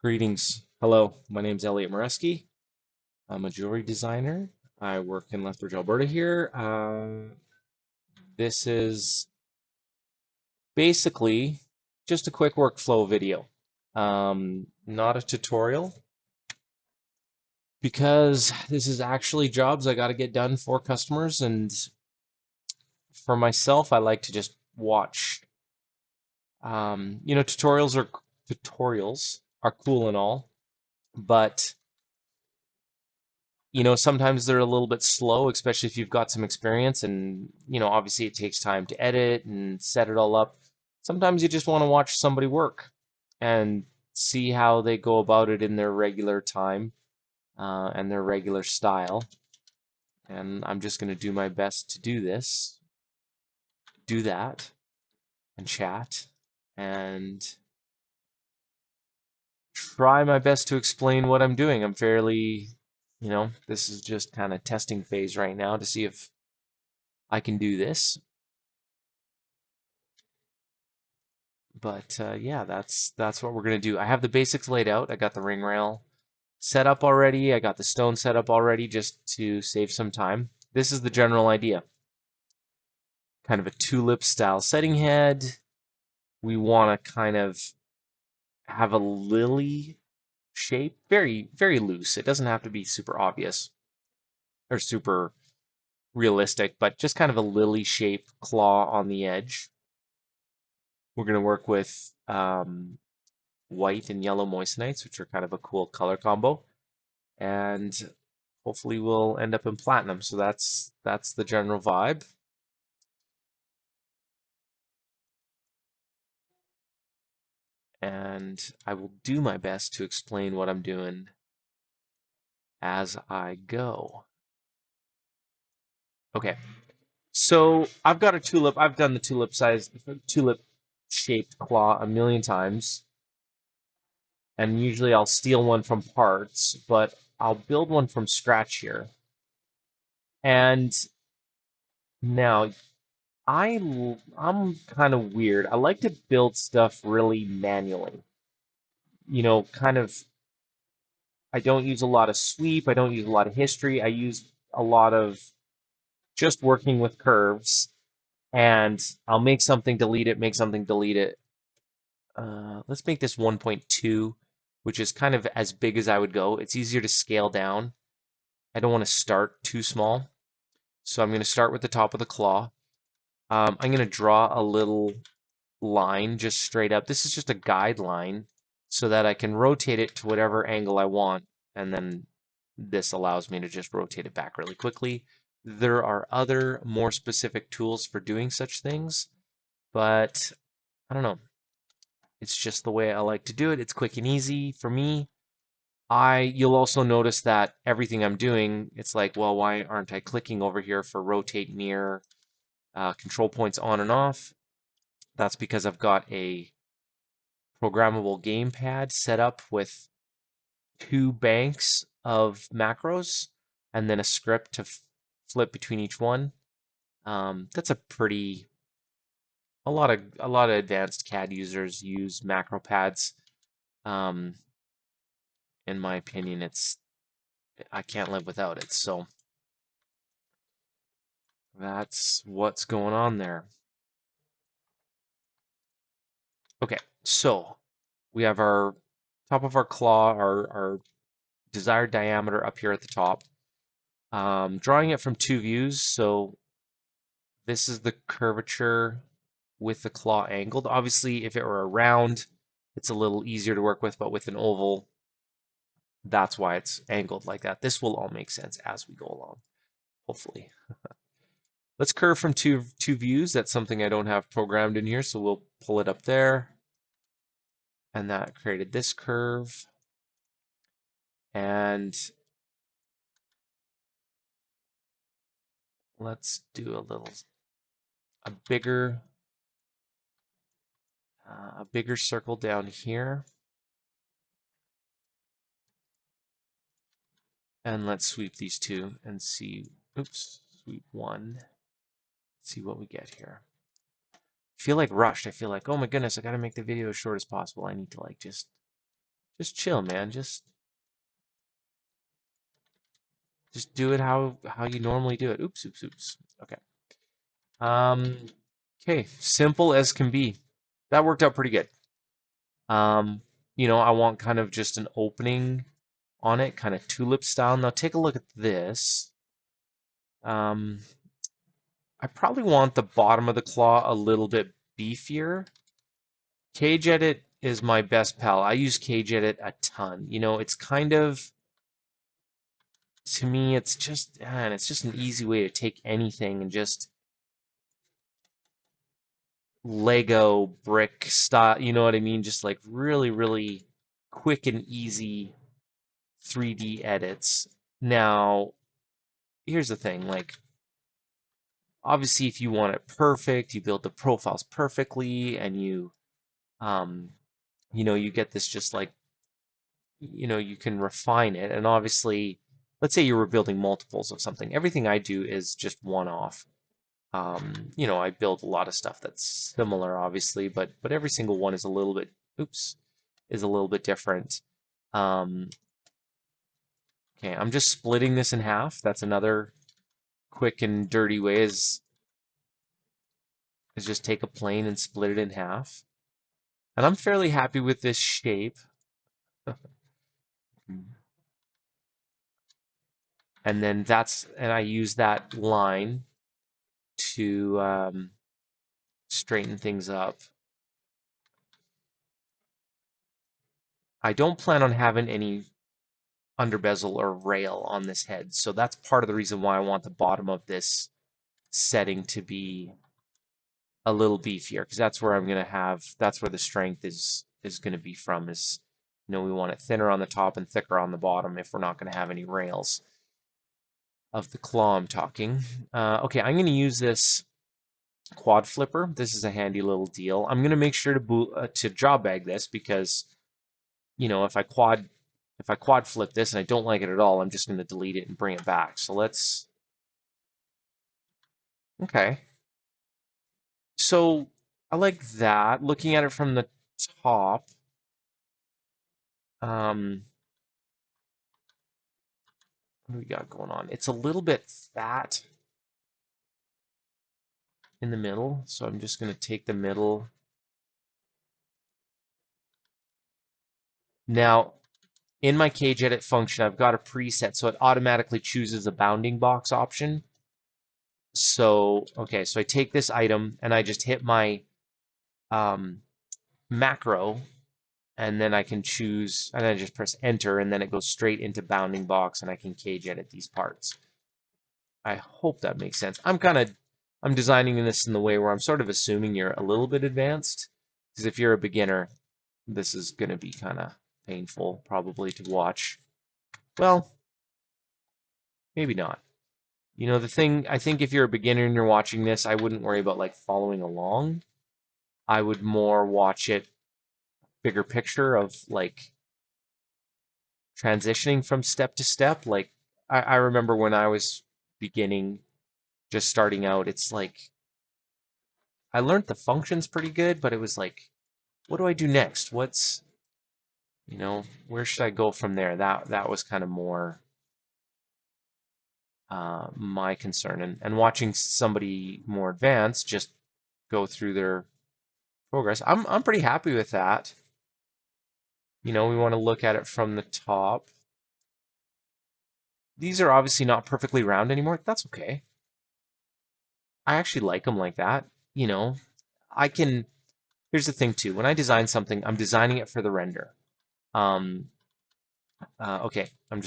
Greetings. Hello, my name's Elliot Moreski. I'm a jewelry designer. I work in Lethbridge, Alberta here. This is basically just a quick workflow video. Not a tutorial because this is actually jobs I got to get done for customers, and for myself, I like to just watch. Tutorials are cool and all, but sometimes they're a little bit slow, especially if you've got some experience and, obviously it takes time to edit and set it all up. Sometimes you just want to watch somebody work and see how they go about it in their regular time and their regular style. And I'm just going to do my best to do that, and chat and try my best to explain what I'm doing. I'm fairly, this is just kind of testing phase right now to see if I can do this. But yeah, that's what we're gonna do. I have the basics laid out. I got the ring rail set up already. I got the stone set up already just to save some time. This is the general idea. Kind of a tulip style setting head. We want to kind of have a lily shape, very, very loose. It doesn't have to be super obvious or super realistic, but just kind of a lily shape claw on the edge. We're going to work with white and yellow moissanites, which are kind of a cool color combo. And hopefully we'll end up in platinum. So that's the general vibe. And I will do my best to explain what I'm doing as I go. Okay, so I've got a tulip. I've done the tulip shaped claw a million times. And usually I'll steal one from parts, but I'll build one from scratch here. And now I'm kind of weird. I like to build stuff really manually. Kind of I don't use a lot of sweep, I don't use a lot of history. I use a lot of just working with curves, and I'll make something, delete it, make something, delete it. Let's make this 1.2, which is kind of as big as I would go. It's easier to scale down. I don't want to start too small. So I'm going to start with the top of the claw. I'm going to draw a little line just straight up. This is just a guideline so that I can rotate it to whatever angle I want, and then this allows me to just rotate it back really quickly. There are other more specific tools for doing such things, but I don't know. It's just the way I like to do it. It's quick and easy for me. You'll also notice that everything I'm doing, it's like, well, why aren't I clicking over here for rotate near control points on and off? That's because I've got a programmable gamepad set up with two banks of macros and then a script to flip between each one. That's a lot of advanced CAD users use macro pads. Um, in my opinion, I can't live without it. So that's what's going on there. Okay, so we have our top of our claw, our desired diameter up here at the top. Drawing it from two views, so this is the curvature with the claw angled. Obviously, if it were a round, it's a little easier to work with, but with an oval, that's why it's angled like that. This will all make sense as we go along, hopefully. Let's curve from two views. That's something I don't have programmed in here, so we'll pull it up there. And that created this curve. And let's do a bigger circle down here. And let's sweep these two and see, oops, sweep one, see what we get here. I feel like rushed. I feel like, oh my goodness, I got to make the video as short as possible. I need to like just just chill, man. Just do it how you normally do it. Oops, oops, oops. Okay. Um, okay, simple as can be. That worked out pretty good. Um, I want kind of just an opening on it, kind of tulip style. Now take a look at this. Um, I probably want the bottom of the claw a little bit beefier. Cage Edit is my best pal. I use Cage Edit a ton. It's kind of, to me, it's just, man, it's just an easy way to take anything and just Lego brick style, you know what I mean? Just like really, really quick and easy 3D edits. Now, here's the thing, like, obviously if you want it perfect, you build the profiles perfectly and um, you get this just like, you can refine it. And obviously, let's say you were building multiples of something. Everything I do is just one off. I build a lot of stuff that's similar, obviously, but every single one is a little bit, oops, is a little bit different. Um, okay, I'm just splitting this in half. That's another quick and dirty way is just take a plane and split it in half. And I'm fairly happy with this shape. And I use that line to straighten things up. I don't plan on having any under bezel or rail on this head, so that's part of the reason why I want the bottom of this setting to be a little beefier, because that's where the strength is going to be from. We want it thinner on the top and thicker on the bottom if we're not going to have any rails of the claw I'm talking. Okay, I'm going to use this quad flipper. This is a handy little deal. I'm going to make sure to jaw bag this because if I quad flip this and I don't like it at all, I'm just going to delete it and bring it back. So okay. So I like that. Looking at it from the top, um, what do we got going on? It's a little bit fat in the middle, so I'm just going to take the middle. Now, in my cage edit function, I've got a preset, so it automatically chooses a bounding box option. So, okay, so I take this item and I just hit my macro, and then I can choose, and I just press enter, and then it goes straight into bounding box, and I can cage edit these parts. I hope that makes sense. I'm designing this in the way where I'm sort of assuming you're a little bit advanced, because if you're a beginner, this is going to be kind of painful probably to watch. Well, maybe not. The thing, I think if you're a beginner and you're watching this, I wouldn't worry about like following along. I would more watch it bigger picture of like transitioning from step to step. Like I remember when I was beginning, just starting out, it's like I learned the functions pretty good, but it was like, what do I do next? Where should I go from there? That was kind of more my concern. And watching somebody more advanced just go through their progress, I'm pretty happy with that. We want to look at it from the top. These are obviously not perfectly round anymore. That's okay. I actually like them like that. You know, I can. Here's the thing too. When I design something, I'm designing it for the render. Um, okay, I'm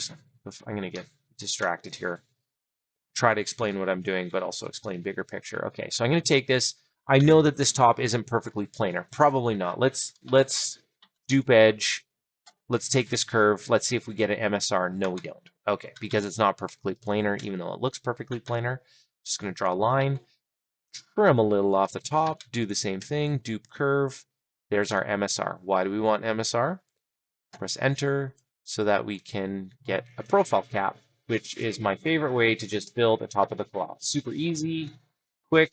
gonna get distracted here. Try to explain what I'm doing, but also explain bigger picture. Okay, so I'm gonna take this. I know that this top isn't perfectly planar. Probably not. Let's dupe edge. Let's take this curve. Let's see if we get an MSR. No, we don't. Okay, because it's not perfectly planar, even though it looks perfectly planar. Just gonna draw a line. Trim a little off the top, do the same thing, dupe curve. There's our MSR. Why do we want MSR? Press enter so that we can get a profile cap, which is my favorite way to just build a top of the claw. Super easy, quick,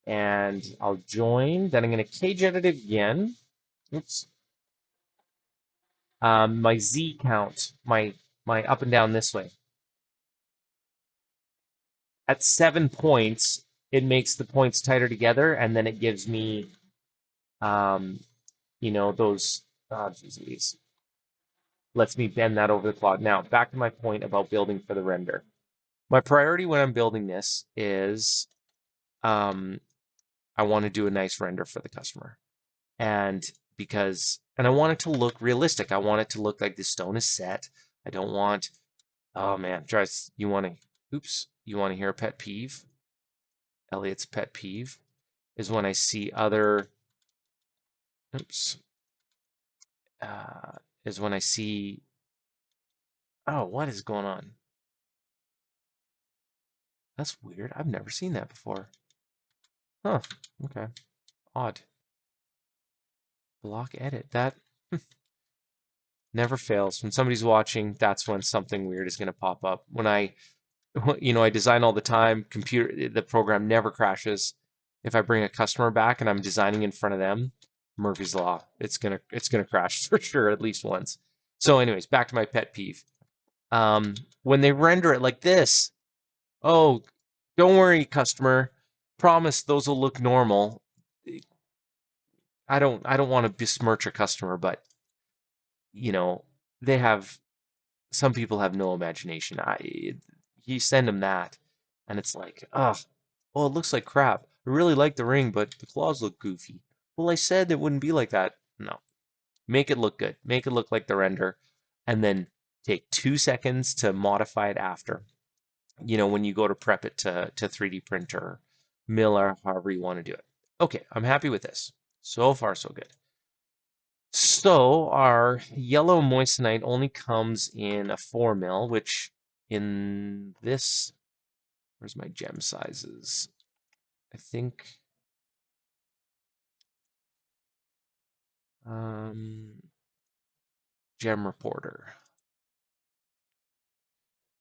and I'll join. Then I'm going to cage edit again. Oops. My Z count, my up and down this way. At 7 points, it makes the points tighter together, and then it gives me, um, those. Oh, geez, lets me bend that over the clock. Now, back to my point about building for the render. My priority when I'm building this is, um, I want to do a nice render for the customer, and I want it to look realistic. I want it to look like the stone is set. I don't want. Oh man, Joyce, you want to? Oops, you want to hear a pet peeve? Elliot's pet peeve is when I see other. Oops. Uh, is when I see. Oh, what is going on? That's weird. I've never seen that before. Huh. Okay. Odd. Block edit. That never fails. When somebody's watching, that's when something weird is going to pop up. When I design all the time. The program never crashes. If I bring a customer back and I'm designing in front of them, Murphy's Law, it's gonna crash for sure at least once. So, anyways, back to my pet peeve. When they render it like this, oh, don't worry, customer. Promise those will look normal. I don't want to besmirch a customer, but you know, they have some people have no imagination. You send them that, and it's like, ugh, well, it looks like crap. I really like the ring, but the claws look goofy. Well, I said it wouldn't be like that. No, make it look good. Make it look like the render, and then take 2 seconds to modify it after. When you go to prep it to 3D printer, mill, or however you want to do it. Okay, I'm happy with this. So far, so good. So our yellow moissanite only comes in a 4 mil, which in this, where's my gem sizes? I think, gem reporter.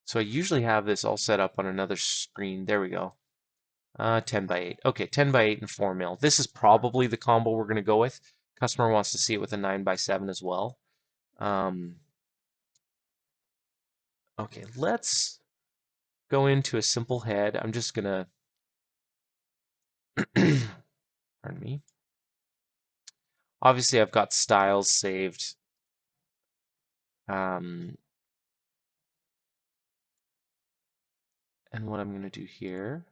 So I usually have this all set up on another screen. There we go. 10 by 8. Okay, 10 by 8 and 4 mil. This is probably the combo we're going to go with. Customer wants to see it with a 9 by 7 as well. Okay, let's go into a simple head. I'm just going to, pardon me. Obviously, I've got styles saved. And what I'm going to do here.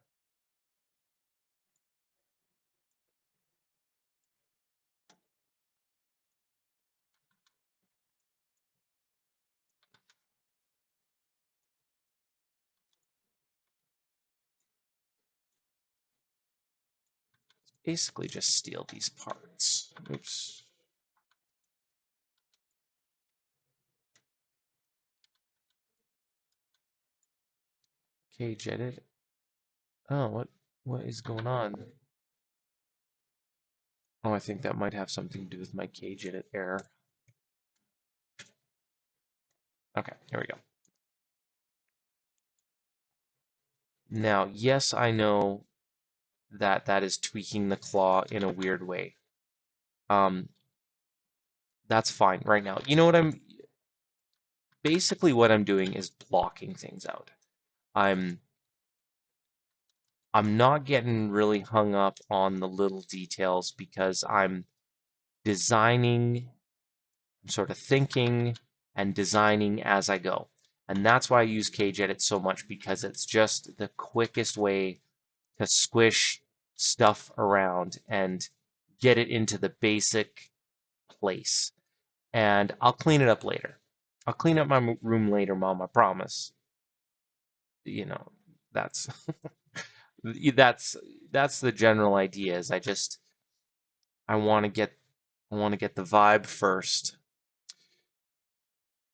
Basically just steal these parts. Oops. Cage edit. Oh, what is going on? Oh, I think that might have something to do with my cage edit error. Okay, here we go. Now, yes, I know that is tweaking the claw in a weird way. That's fine right now. You know what basically what I'm doing is blocking things out. I'm not getting really hung up on the little details because I'm designing, I'm sort of thinking and designing as I go. And that's why I use Cage Edit so much, because it's just the quickest way to squish stuff around and get it into the basic place. And I'll clean it up later. I'll clean up my room later, Mom, I promise. You know, that's that's the general idea. Is I want to get the vibe first.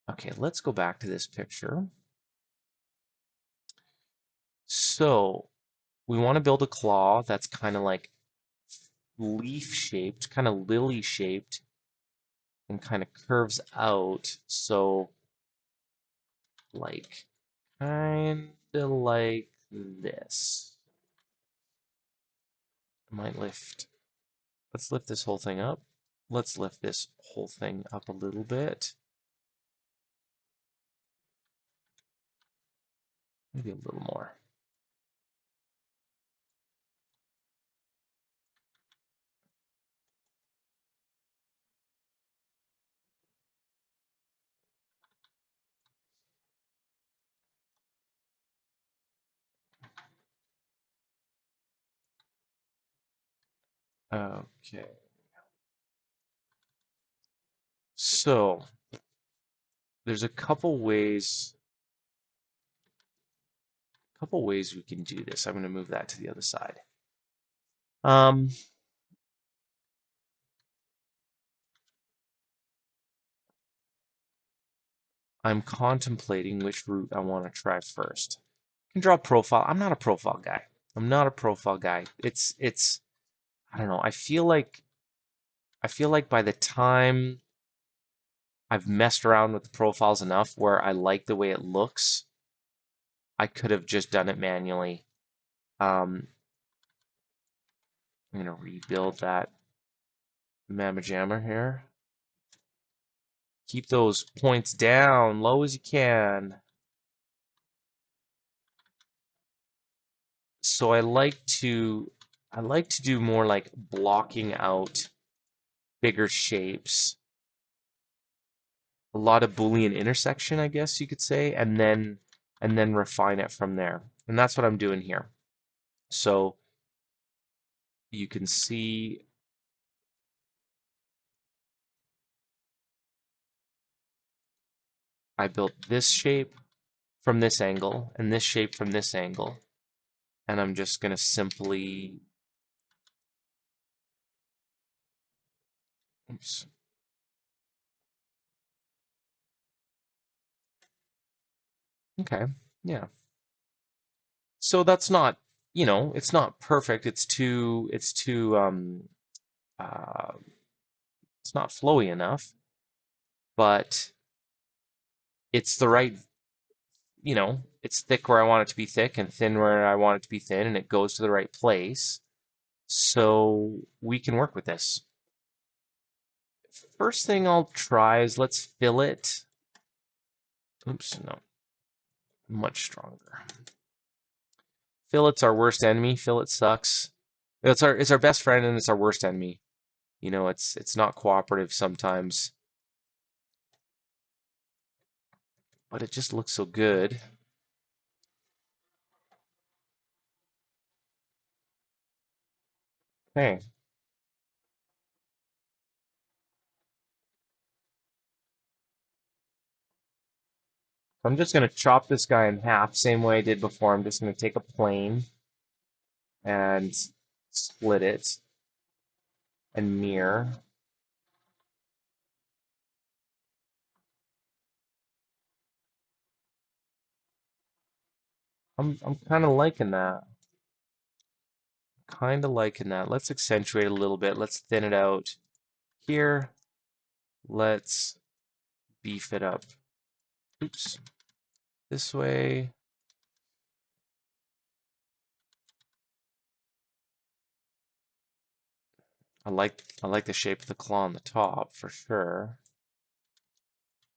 Okay, let's go back to this picture. So we want to build a claw that's kind of like leaf shaped, kind of lily shaped, and kind of curves out. So like kind of like this. I might let's lift this whole thing up. Let's lift this whole thing up a little bit. Maybe a little more. Okay. So there's a couple ways we can do this. I'm going to move that to the other side. Um, I'm contemplating which route I want to try first. I can draw a profile. I'm not a profile guy. I'm not a profile guy. It's I don't know. I feel like by the time I've messed around with the profiles enough where I like the way it looks, I could have just done it manually. I'm gonna rebuild that mamma jammer here. Keep those points down, low as you can. So I like to do more like blocking out bigger shapes. A lot of Boolean intersection, I guess you could say, and then refine it from there. And that's what I'm doing here. So you can see I built this shape from this angle and this shape from this angle. And I'm just going to simply, oops. Okay, yeah. So that's not, it's not perfect. Uh, it's not flowy enough, but it's the right, it's thick where I want it to be thick and thin where I want it to be thin, and it goes to the right place. So we can work with this. First thing I'll try is let's fill it. Oops, no, much stronger. Fillet's our worst enemy. Fillet sucks. It's our best friend and it's our worst enemy. It's not cooperative sometimes, but it just looks so good. Okay, I'm just gonna chop this guy in half, same way I did before. I'm just gonna take a plane and split it and mirror. I'm kind of liking that. Kind of liking that. Let's accentuate a little bit. Let's thin it out here. Let's beef it up. Oops. This way. I like the shape of the claw on the top for sure.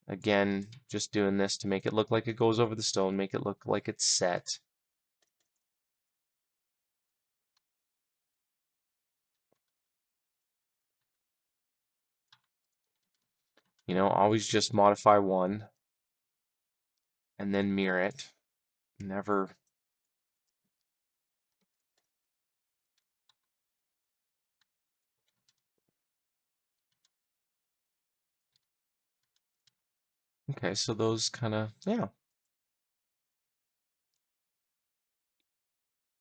Again, just doing this to make it look like it goes over the stone, make it look like it's set. Always just modify one and then mirror it. Never. Okay, so those kind of, yeah.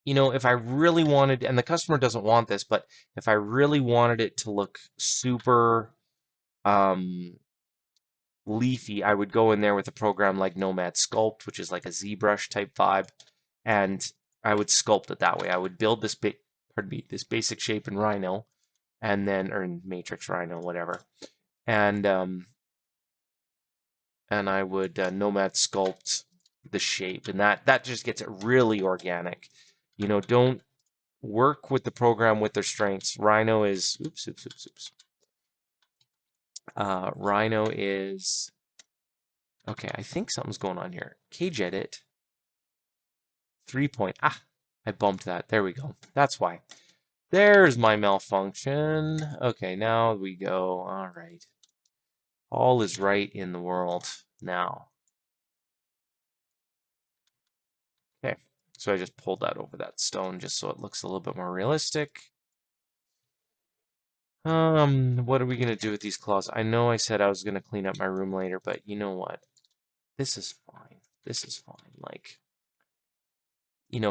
If I really wanted, and the customer doesn't want this, but if I really wanted it to look super um, leafy, I would go in there with a program like Nomad Sculpt, which is like a ZBrush type vibe, and I would sculpt it that way. I would build this basic shape in Rhino, and then or in Matrix Rhino, whatever, and I would Nomad Sculpt the shape, and that just gets it really organic. Don't work with the program with their strengths. Rhino is oops, oops, oops, oops. Rhino is okay. I think something's going on here. Cage edit. 3 point. Ah, I bumped that. There we go. That's why. There's my malfunction. Okay, now we go. All right. All is right in the world now. Okay, so I just pulled that over that stone just so it looks a little bit more realistic. What are we gonna do with these claws? I know I said I was gonna clean up my room later, but you know what? This is fine. This is fine. Like,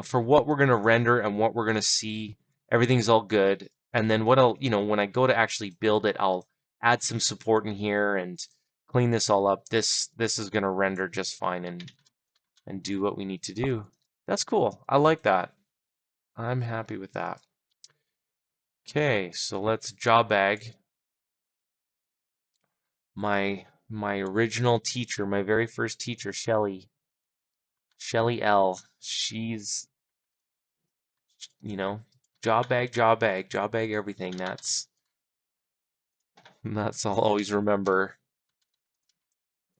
for what we're gonna render and what we're gonna see, everything's all good. And then when I go to actually build it, I'll add some support in here and clean this all up. This is gonna render just fine and do what we need to do. That's cool. I like that. I'm happy with that. Okay, so let's job bag my original teacher, my very first teacher, Shelly L. She's, you know, job bag everything. That's I'll always remember.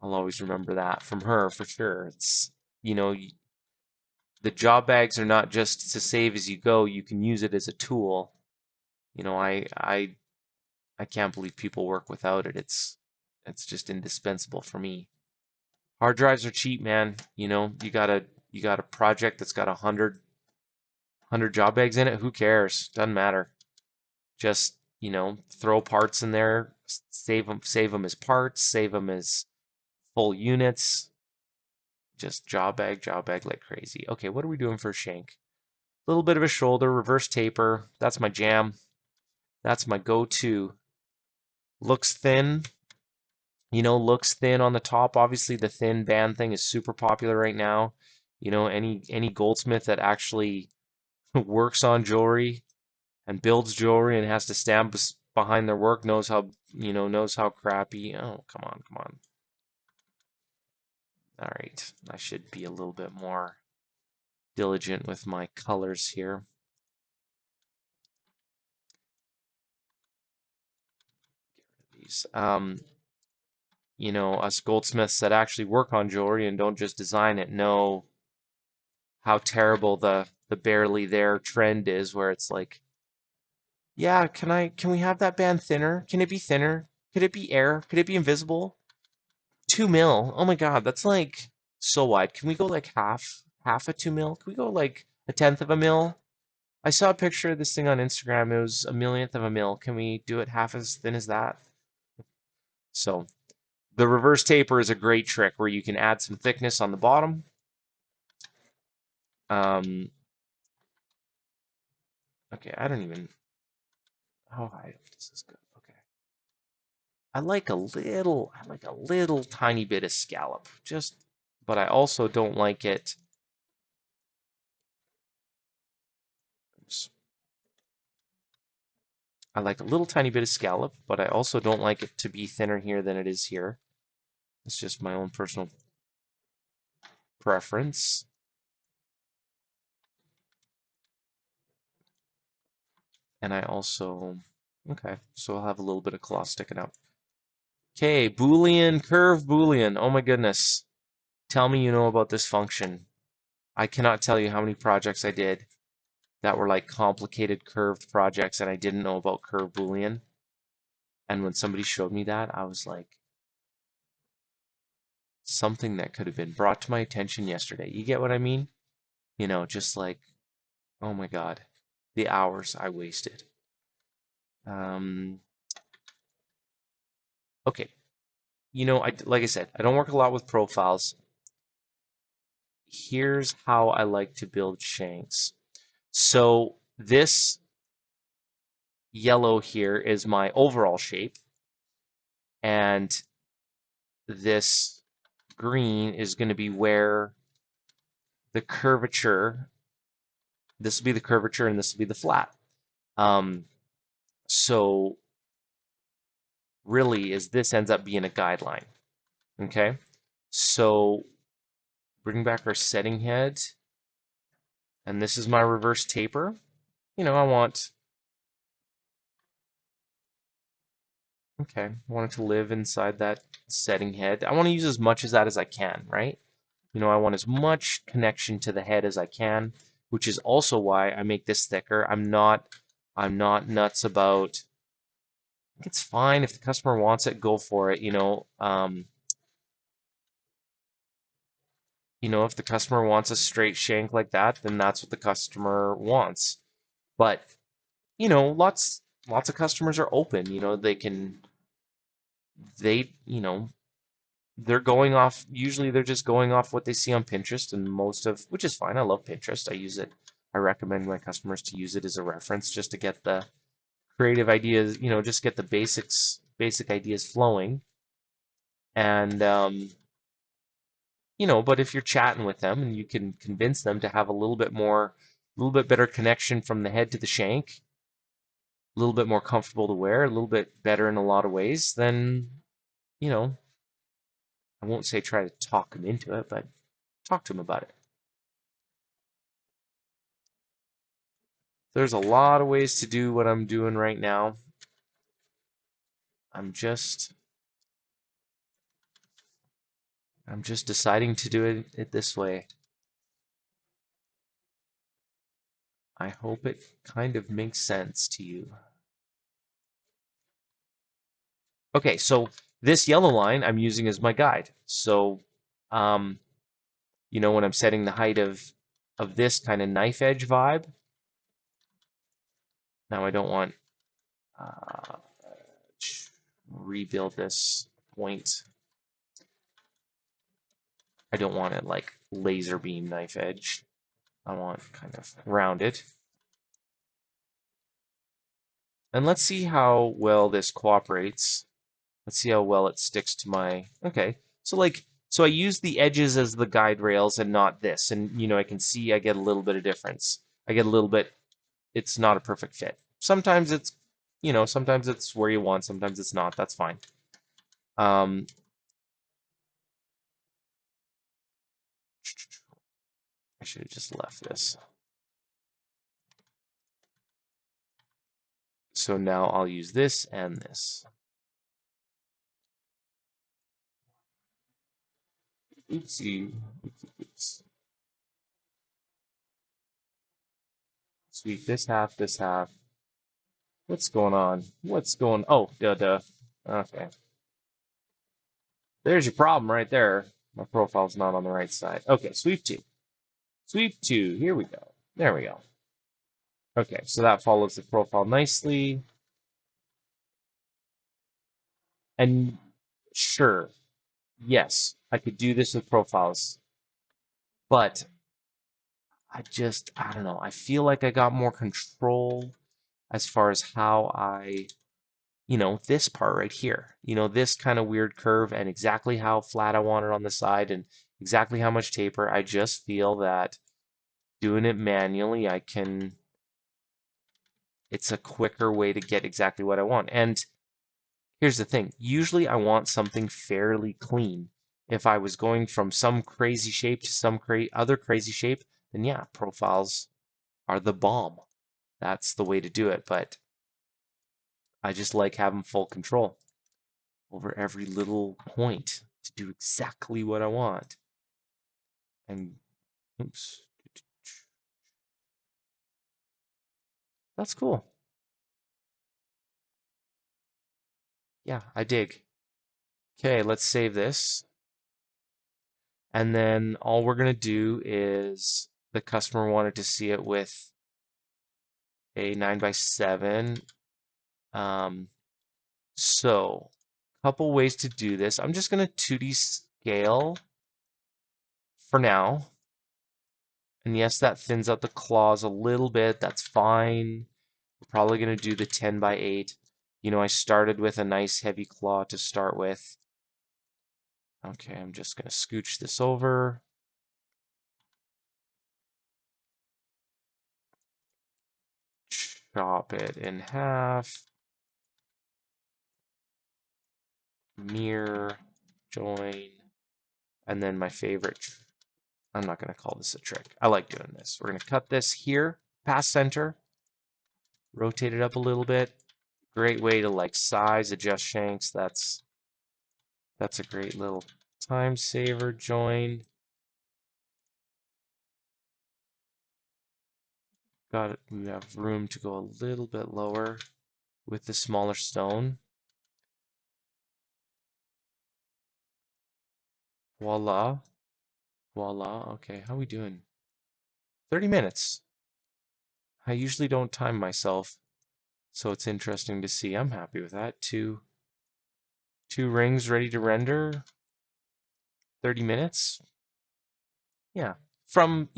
I'll always remember that from her for sure. It's, you know, the job bags are not just to save as you go. You can use it as a tool. I can't believe people work without it. It's just indispensable for me. Hard drives are cheap, man. You got a project that's got 100 job bags in it. Who cares? Doesn't matter. Just, throw parts in there, save them as parts, save them as full units. Just job bag like crazy. Okay, what are we doing for a shank? A little bit of a shoulder, reverse taper. That's my jam. That's my go-to. Looks thin. Looks thin on the top. Obviously, the thin band thing is super popular right now. Any goldsmith that actually works on jewelry and builds jewelry and has to stand behind their work knows how crappy. Oh, come on, come on. All right, I should be a little bit more diligent with my colors here. These, us goldsmiths that actually work on jewelry and don't just design it know how terrible the barely there trend is, where it's like, yeah, can we have that band thinner? Can it be thinner? Could it be air? Could it be invisible? 2 mil. Oh my God, that's like so wide. Can we go like half a 2 mil? Can we go like a tenth of a mil? I saw a picture of this thing on Instagram. It was a millionth of a mil. Can we do it half as thin as that? So the reverse taper is a great trick where you can add some thickness on the bottom. Okay, I don't even. How high does this go? Okay. I like a little tiny bit of scallop, but I also don't like it. I like a little tiny bit of scallop, but I also don't like it to be thinner here than it is here. It's just my own personal preference. And I also, okay, so I'll have a little bit of claw sticking out. Okay, Boolean, curve Boolean. Oh my goodness. Tell me you know about this function. I cannot tell you how many projects I did that were like complicated curved projects and I didn't know about curve Boolean. And when somebody showed me that, I was like, something that could have been brought to my attention yesterday. You get what I mean? Just like, oh my God, the hours I wasted. Okay. Like I said, I don't work a lot with profiles. Here's how I like to build shanks. So this yellow here is my overall shape, and this green is going to be where the curvature, this will be the curvature and this will be the flat. So really is this ends up being a guideline. Okay, so bring back our setting head, and this is my reverse taper. I want, okay, I want it to live inside that setting head. I want to use as much of that as I can, right? I want as much connection to the head as I can, which is also why I make this thicker. I'm not nuts about. I think it's fine if the customer wants it, go for it. If the customer wants a straight shank like that, then that's what the customer wants. But lots of customers are open. They're going off. Usually, they're just going off what they see on Pinterest, and which is fine. I love Pinterest. I use it. I recommend my customers to use it as a reference just to get the creative ideas. Just get the basic ideas flowing. And but if you're chatting with them and you can convince them to have a little bit better connection from the head to the shank, a little bit more comfortable to wear, a little bit better in a lot of ways, then, you know, I won't say try to talk them into it, but talk to them about it. There's a lot of ways to do what I'm doing right now. I'm just deciding to do it this way. I hope it kind of makes sense to you. Okay, so this yellow line I'm using as my guide. So, um, when I'm setting the height of this kind of knife edge vibe. Now I don't want uh, rebuild this point. I don't want it like laser beam knife edge. I want kind of rounded. And let's see how well this cooperates. Let's see how well it sticks to my, okay. So I use the edges as the guide rails and not this. And, I can see I get a little bit of difference. I get a little bit, it's not a perfect fit. Sometimes sometimes it's where you want, sometimes it's not. That's fine. I should have just left this. So now I'll use this and this. Oopsie. Oops. Sweep this half, this half. What's going on? Oh, duh. Okay. There's your problem right there. My profile's not on the right side. Okay, sweep two. Sweep two. Here we go. There we go. Okay, so that follows the profile nicely. And sure, yes, I could do this with profiles, but I don't know. I feel like I got more control as far as how this part right here, this kind of weird curve and exactly how flat I want it on the side and exactly how much taper. I just feel that doing it manually, it's a quicker way to get exactly what I want. And here's the thing. Usually I want something fairly clean. If I was going from some crazy shape to some other crazy shape, then yeah, profiles are the bomb. That's the way to do it. But I just like having full control over every little point to do exactly what I want. And oops, that's cool. Yeah, I dig. Okay, let's save this. And then all we're going to do is the customer wanted to see it with a 9x7. So, couple ways to do this. I'm just going to 2D scale for now. And yes, that thins out the claws a little bit. That's fine. We're probably going to do the 10x8. I started with a nice heavy claw to start with. Okay, I'm just going to scooch this over. Chop it in half. Mirror, join, and then my favorite. I'm not going to call this a trick. I like doing this. We're going to cut this here, past center, rotate it up a little bit. Great way to like size, adjust shanks. That's a great little time saver. Join. We have room to go a little bit lower with the smaller stone. Voila. Voila. Okay, how we doing? 30 minutes. I usually don't time myself, so it's interesting to see. I'm happy with that. Two rings ready to render. 30 minutes. Yeah. From,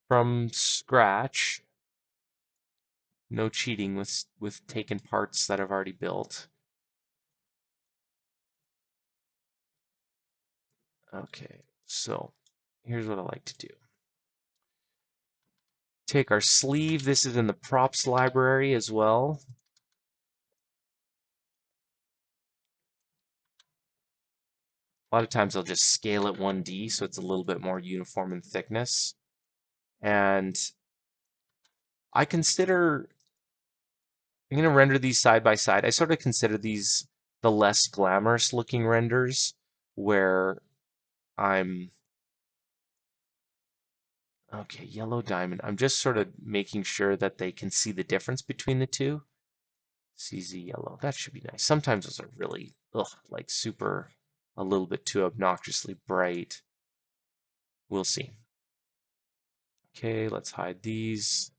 from scratch. No cheating with taking parts that I've already built. Okay, so here's what I like to do. Take our sleeve. This is in the props library as well. A lot of times I'll just scale it 1D so it's a little bit more uniform in thickness. And I consider, I'm going to render these side by side. I sort of consider these the less glamorous looking renders where I'm, okay, yellow diamond. I'm just sort of making sure that they can see the difference between the two. CZ yellow. That should be nice. Sometimes those are really, like super, a little bit too obnoxiously bright. We'll see. Okay, let's hide these.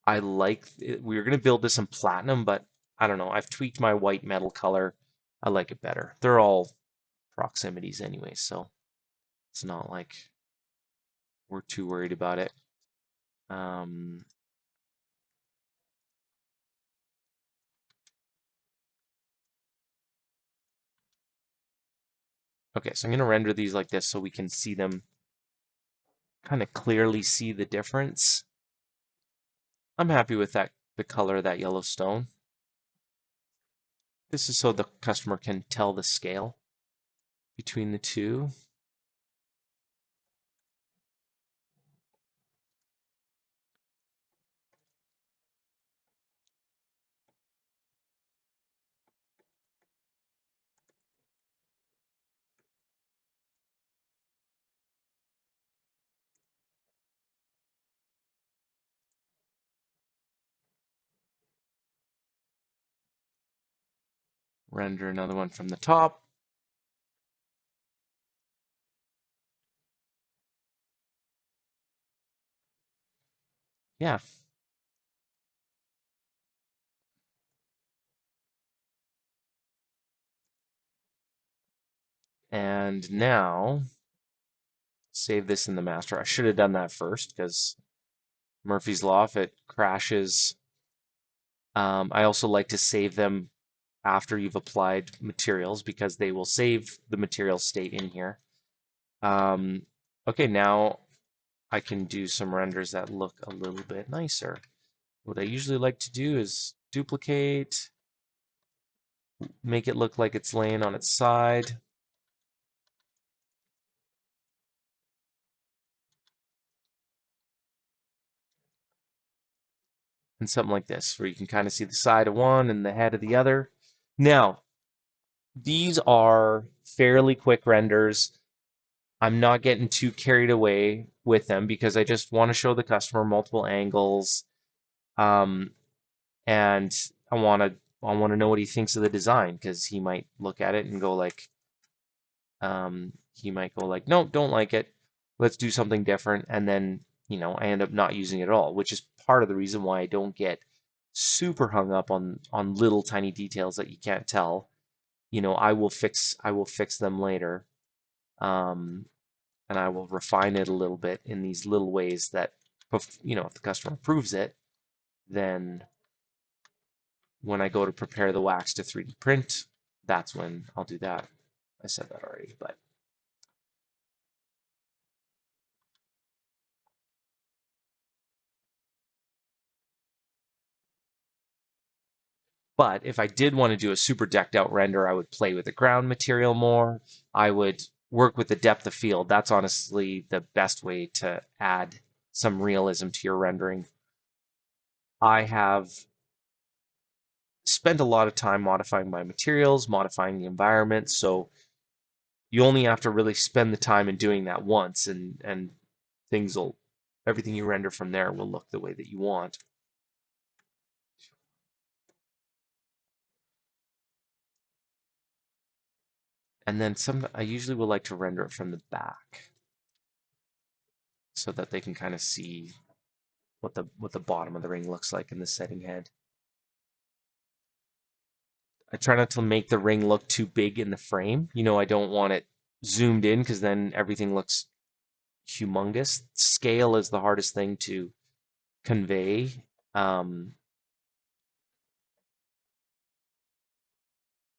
I like, we were going to build this in platinum, but I don't know. I've tweaked my white metal color. I like it better. They're all proximities anyway, so it's not like we're too worried about it. Um, okay, so I'm going to render these like this so we can see them, kind of clearly see the difference. I'm happy with that, the color of that yellow stone. This is so the customer can tell the scale between the two. Render another one from the top. Yeah. And now save this in the master. I should have done that first because Murphy's Law, if it crashes. I also like to save them after you've applied materials because they will save the material state in here. Okay, now I can do some renders that look a little bit nicer. What I usually like to do is duplicate, make it look like it's laying on its side. And something like this, where you can kind of see the side of one and the head of the other. Now, these are fairly quick renders. I'm not getting too carried away with them because I just want to show the customer multiple angles. Um, and I want to know what he thinks of the design because he might look at it and go like, he might go like, no, don't like it. Let's do something different. And then, I end up not using it at all, which is part of the reason why I don't get super hung up on little tiny details that you can't tell. I will fix them later. Um, and I will refine it a little bit in these little ways that, if the customer approves it, then when I go to prepare the wax to 3D print, that's when I'll do that. I said that already, but if I did want to do a super decked out render, I would play with the ground material more. I would work with the depth of field. That's honestly the best way to add some realism to your rendering. I have spent a lot of time modifying my materials, modifying the environment. So you only have to really spend the time in doing that once, and things will everything you render from there will look the way that you want. And then I usually will like to render it from the back so that they can kind of see what the bottom of the ring looks like in the setting head. I try not to make the ring look too big in the frame. I don't want it zoomed in because then everything looks humongous. Scale is the hardest thing to convey. Um,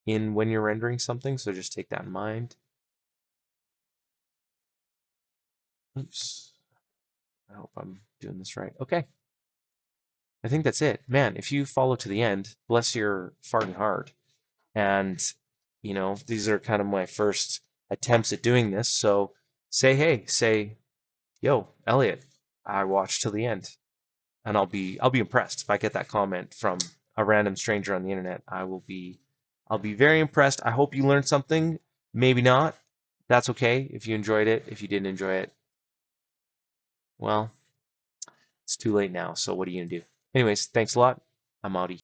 in when you're rendering something, so just take that in mind. Oops. I hope I'm doing this right. Okay. I think that's it. Man, if you follow to the end, bless your farting heart. And, these are kind of my first attempts at doing this. So say, yo, Elliot, I watched till the end. And I'll be impressed if I get that comment from a random stranger on the internet. I'll be very impressed. I hope you learned something. Maybe not. That's okay if you enjoyed it. If you didn't enjoy it, well, it's too late now. So what are you gonna do? Anyways, thanks a lot. I'm outie.